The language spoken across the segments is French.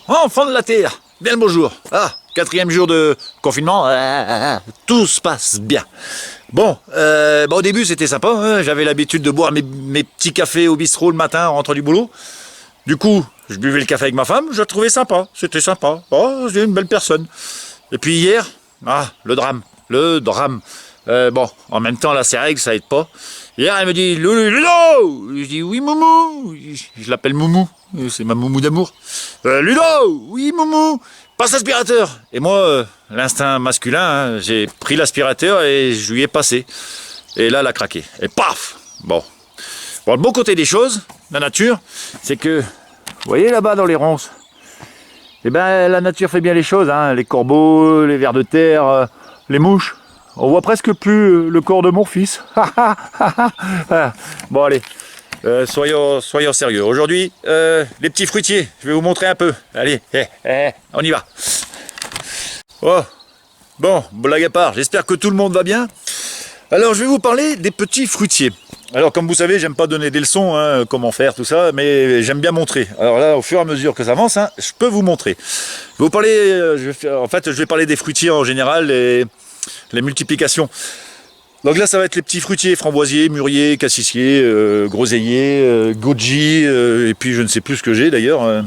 enfants de la terre, bien le bonjour. Ah, 4e jour de confinement, tout se passe bien. Bon, au début c'était sympa, hein, j'avais l'habitude de boire mes petits cafés au bistrot le matin en rentrant du boulot. Du coup, je buvais le café avec ma femme, je la trouvais sympa, c'était sympa. Oh, c'est une belle personne. Et puis hier, le drame. En même temps, là, c'est règle, ça aide pas. Hier, elle me dit, Ludo! Je dis, oui, Moumou. Je l'appelle Moumou, c'est ma Moumou d'amour. Ludo! Oui, Moumou! Passe l'aspirateur! Et moi, l'instinct masculin, hein, j'ai pris l'aspirateur et je lui ai passé. Et là, elle a craqué. Et paf! Bon, le bon côté des choses, la nature, c'est que, vous voyez là-bas dans les ronces, eh ben, la nature fait bien les choses, hein, les corbeaux, les vers de terre, les mouches. On voit presque plus le corps de mon fils. Bon allez, soyons sérieux. Aujourd'hui, les petits fruitiers, je vais vous montrer un peu. Allez, on y va. Oh, bon, blague à part, j'espère que tout le monde va bien. Alors je vais vous parler des petits fruitiers. Alors comme vous savez, j'aime pas donner des leçons, hein, comment faire, tout ça, mais j'aime bien montrer. Alors là, au fur et à mesure que ça avance, hein, je peux vous montrer. Je vais vous parler, je vais parler des fruitiers en général, et les multiplications. Donc là, ça va être les petits fruitiers, framboisiers, mûriers, cassissiers, groseilliers, goji, et puis je ne sais plus ce que j'ai d'ailleurs,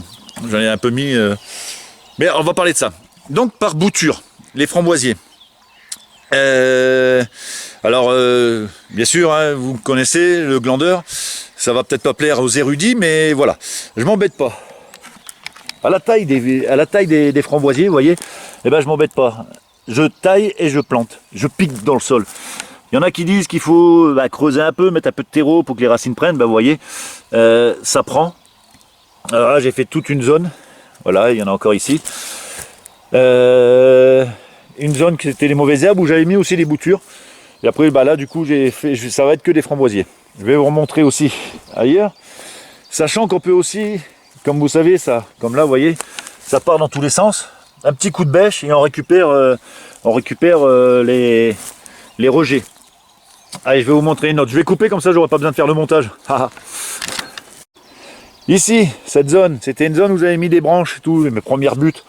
j'en ai un peu mis, mais on va parler de ça. Donc par bouture, les framboisiers. Alors, bien sûr, hein, vous connaissez le glandeur, ça va peut-être pas plaire aux érudits, mais voilà, je m'embête pas. À la taille des framboisiers, vous voyez, eh ben je m'embête pas. Je taille et je plante, je pique dans le sol. Il y en a qui disent qu'il faut creuser un peu, mettre un peu de terreau pour que les racines prennent, vous voyez, ça prend. Alors là, j'ai fait toute une zone, voilà, il y en a encore ici. Une zone qui était les mauvaises herbes où j'avais mis aussi les boutures. Et après, là, du coup, ça va être que des framboisiers. Je vais vous remontrer aussi ailleurs, sachant qu'on peut aussi, comme vous savez, ça, comme là, vous voyez, ça part dans tous les sens. Un petit coup de bêche et on récupère les rejets. Allez, je vais vous montrer une autre. Je vais couper comme ça, j'aurai pas besoin de faire le montage. Ici, cette zone, c'était une zone où j'avais mis des branches et tout, mes premières buttes.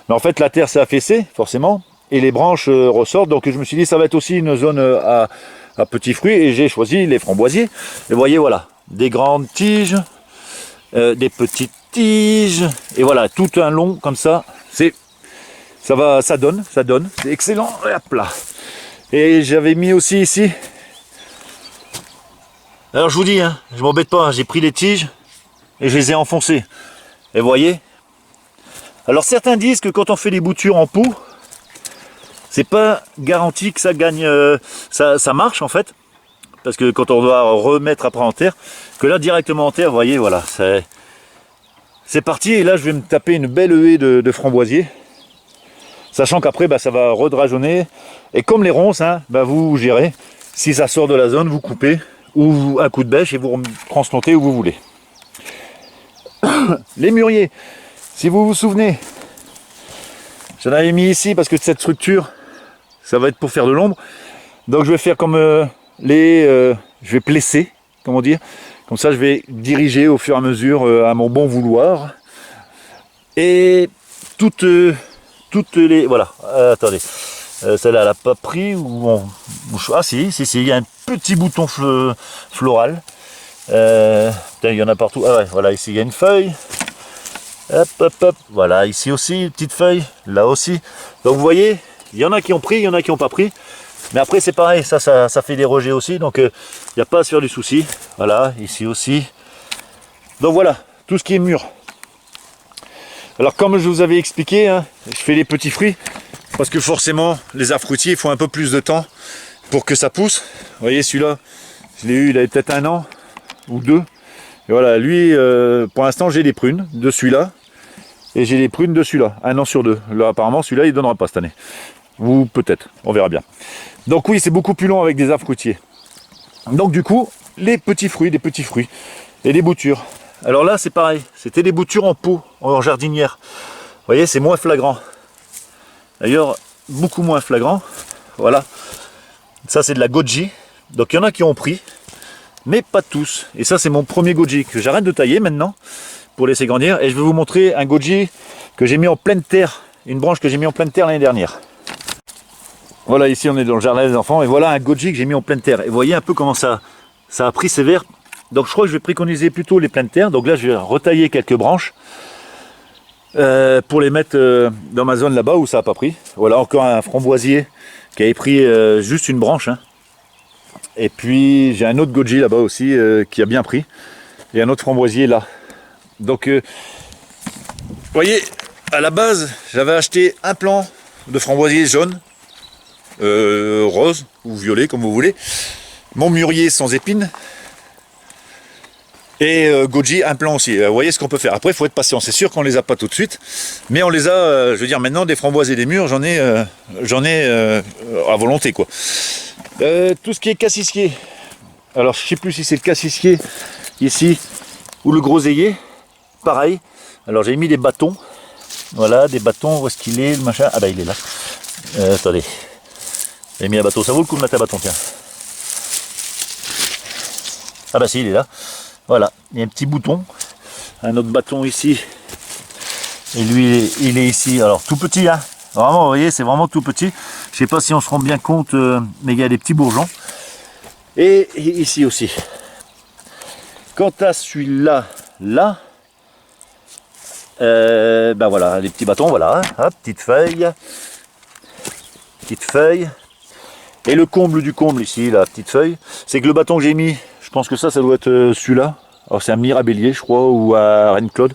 Mais en fait, la terre s'est affaissée, forcément, et les branches ressortent. Donc je me suis dit, ça va être aussi une zone à petits fruits, et j'ai choisi les framboisiers. Et vous voyez, voilà, des grandes tiges, des petites tiges, et voilà, tout un long comme ça. Ça donne, c'est excellent. Hop là. Et j'avais mis aussi ici. Alors je vous dis, hein, je m'embête pas, hein, j'ai pris les tiges et je les ai enfoncées. Et vous voyez. Alors certains disent que quand on fait les boutures en pot, c'est pas garanti que ça gagne, ça marche en fait. Parce que quand on doit remettre après en terre, que là directement en terre, vous voyez, voilà, c'est parti. Et là je vais me taper une belle haie de framboisiers. Sachant qu'après, ça va redrageonner. Et comme les ronces, hein, vous gérez. Si ça sort de la zone, vous coupez. Ou un coup de bêche et vous transplantez où vous voulez. Les mûriers. Si vous vous souvenez, j'en avais mis ici parce que cette structure, ça va être pour faire de l'ombre. Donc je vais faire comme je vais plisser, comment dire. Comme ça, je vais diriger au fur et à mesure à mon bon vouloir. Et toutes les... Voilà, attendez. Celle-là, elle n'a pas pris. Ah si, il y a un petit bouton floral. Il y en a partout. Ah ouais, voilà, ici, il y a une feuille. Hop. Voilà, ici aussi, une petite feuille. Là aussi. Donc, vous voyez, il y en a qui ont pris, il y en a qui n'ont pas pris. Mais après, c'est pareil, ça fait des rejets aussi. Donc, il n'y a pas à se faire du souci. Voilà, ici aussi. Donc, voilà, tout ce qui est mûr. Alors comme je vous avais expliqué, hein, je fais les petits fruits parce que forcément les arbres fruitiers, il faut un peu plus de temps pour que ça pousse. Vous voyez celui-là, je l'ai eu, il avait peut-être 1 an ou 2. Et voilà, lui, pour l'instant j'ai des prunes de celui-là et j'ai des prunes de celui-là, 1 an sur 2. Là apparemment celui-là il ne donnera pas cette année. Ou peut-être, on verra bien. Donc oui, c'est beaucoup plus long avec des arbres fruitiers. Donc du coup, les petits fruits, des petits fruits et des boutures. Alors là, c'est pareil. C'était des boutures en pot, en jardinière. Vous voyez, c'est moins flagrant. D'ailleurs, beaucoup moins flagrant. Voilà. Ça, c'est de la goji. Donc, il y en a qui ont pris, mais pas tous. Et ça, c'est mon premier goji que j'arrête de tailler maintenant. pour laisser grandir. Et je vais vous montrer un goji que j'ai mis en pleine terre, une branche que j'ai mis en pleine terre l'année dernière. Voilà, ici on est dans le jardin des enfants et voilà un goji que j'ai mis en pleine terre. Et vous voyez un peu comment ça a pris ses verres. Donc je crois que je vais préconiser plutôt les pleines terres. Donc là je vais retailler quelques branches pour les mettre dans ma zone là-bas où ça n'a pas pris. Voilà encore un framboisier qui avait pris juste une branche. Hein. Et puis j'ai un autre goji là-bas aussi qui a bien pris. Et un autre framboisier là. Donc vous voyez, à la base j'avais acheté un plant de framboisier jaune. Rose ou violet comme vous voulez, mon mûrier sans épines et goji un plant aussi. Vous voyez ce qu'on peut faire. Après il faut être patient, c'est sûr qu'on les a pas tout de suite, mais on les a, je veux dire maintenant des framboises et des mûres, j'en ai à volonté quoi. Tout ce qui est cassissier, alors je sais plus si c'est le cassissier ici ou le groseillier, pareil. Alors j'ai mis des bâtons, voilà des bâtons, où est-ce qu'il est le machin, ah bah il est là, attendez. J'ai mis un bâton, ça vaut le coup de mettre un bâton, tiens. Ah bah si, il est là. Voilà, il y a un petit bouton. Un autre bâton ici. Et lui, il est ici. Alors, tout petit, hein. Vraiment, vous voyez, c'est vraiment tout petit. Je sais pas si on se rend bien compte, mais il y a des petits bourgeons. Et ici aussi. Quant à celui-là, là, ben voilà, les petits bâtons, voilà. Hein, petite feuille. Petite feuille. Et le comble du comble ici, la petite feuille, c'est que le bâton que j'ai mis, je pense que ça doit être celui-là. Alors c'est un Mirabellier, je crois, ou un Reine-Claude.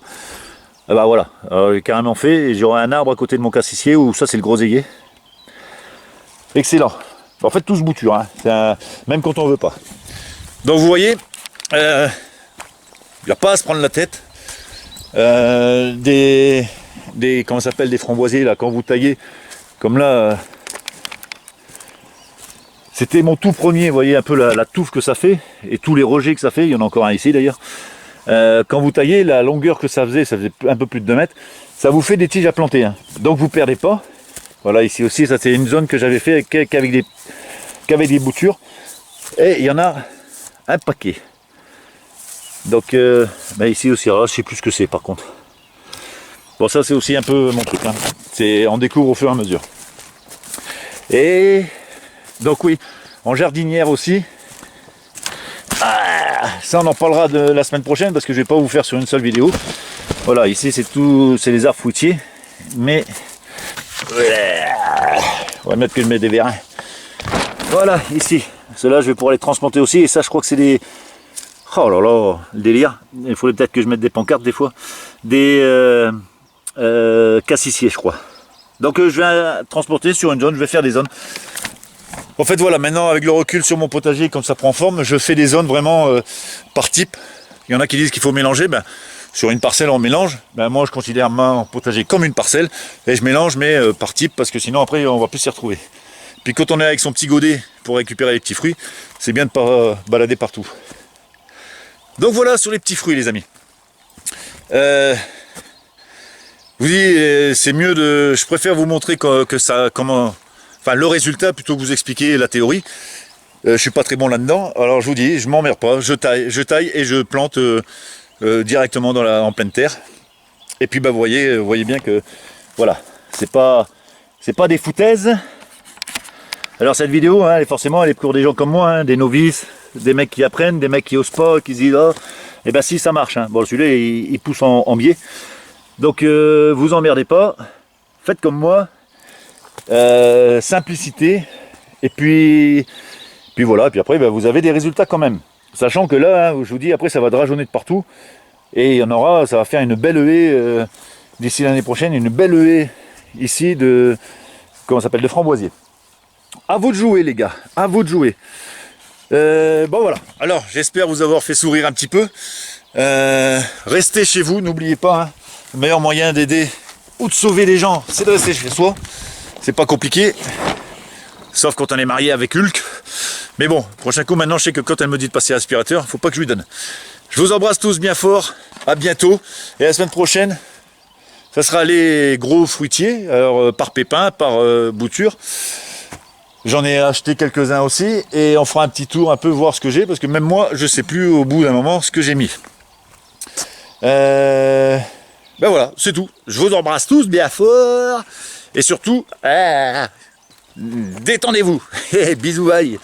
Et bah voilà, j'ai carrément fait, et j'aurai un arbre à côté de mon cassissier, où ça c'est le groseillier. Excellent. En fait, tout se bouture, hein. Même quand on veut pas. Donc vous voyez, il n'y a pas à se prendre la tête. Comment ça s'appelle, des framboisiers, là, quand vous taillez, comme là... C'était mon tout premier, vous voyez un peu la touffe que ça fait, et tous les rejets que ça fait, il y en a encore un ici d'ailleurs. Quand vous taillez, la longueur que ça faisait un peu plus de 2 mètres, ça vous fait des tiges à planter. Hein. Donc vous ne perdez pas. Voilà, ici aussi, ça c'est une zone que j'avais fait qu'avec des boutures. Et il y en a un paquet. Donc ici aussi, alors là, je ne sais plus ce que c'est par contre. Bon, ça c'est aussi un peu mon truc. Hein. On découvre au fur et à mesure. Et... donc oui, en jardinière aussi. Ça on en parlera de la semaine prochaine parce que je vais pas vous faire sur une seule vidéo. Voilà, ici c'est les arbres fruitiers. Mais on va mettre que je mets des vérins. Voilà, ici. Ceux-là je vais pouvoir les transplanter aussi. Et ça je crois que c'est des... oh là là, le délire. Il faudrait peut-être que je mette des pancartes des fois. Des cassissiers je crois. Donc je vais transporter sur une zone, je vais faire des zones. En fait voilà, maintenant avec le recul sur mon potager, comme ça prend forme, je fais des zones vraiment par type. Il y en a qui disent qu'il faut mélanger, sur une parcelle on mélange. Moi je considère mon potager comme une parcelle et je mélange mais par type parce que sinon après on va plus s'y retrouver. Puis quand on est avec son petit godet pour récupérer les petits fruits, c'est bien de ne pas balader partout. Donc voilà sur les petits fruits les amis. Vous dites c'est mieux de... je préfère vous montrer que ça... comment... enfin le résultat plutôt que vous expliquer la théorie. Je suis pas très bon là-dedans, alors je vous dis, je m'emmerde pas, je taille et je plante directement en pleine terre. Et puis vous voyez bien que voilà, c'est pas des foutaises. Alors cette vidéo, hein, forcément, elle est pour des gens comme moi, hein, des novices, des mecs qui apprennent, des mecs qui osent pas, qui se disent oh, et ben si ça marche. Hein. Bon celui-là il pousse en biais, donc vous emmerdez pas, faites comme moi. Simplicité et puis voilà, puis après vous avez des résultats quand même, sachant que là hein, je vous dis après ça va drageonner de partout et il y en aura, ça va faire une belle haie d'ici l'année prochaine, une belle haie ici de comment ça s'appelle, de framboisier. À vous de jouer les gars, à vous de jouer. Bon voilà, alors j'espère vous avoir fait sourire un petit peu. Restez chez vous, n'oubliez pas hein, le meilleur moyen d'aider ou de sauver les gens c'est de rester chez soi. C'est pas compliqué, sauf quand on est marié avec Hulk. Mais bon, prochain coup, maintenant je sais que quand elle me dit de passer l'aspirateur, il faut pas que je lui donne. Je vous embrasse tous bien fort, à bientôt. Et la semaine prochaine, ça sera les gros fruitiers, alors par pépin, par bouture. J'en ai acheté quelques-uns aussi, et on fera un petit tour, un peu voir ce que j'ai, parce que même moi, je sais plus au bout d'un moment ce que j'ai mis. Ben voilà, c'est tout. Je vous embrasse tous bien fort. Et surtout, détendez-vous. Bisous, bye.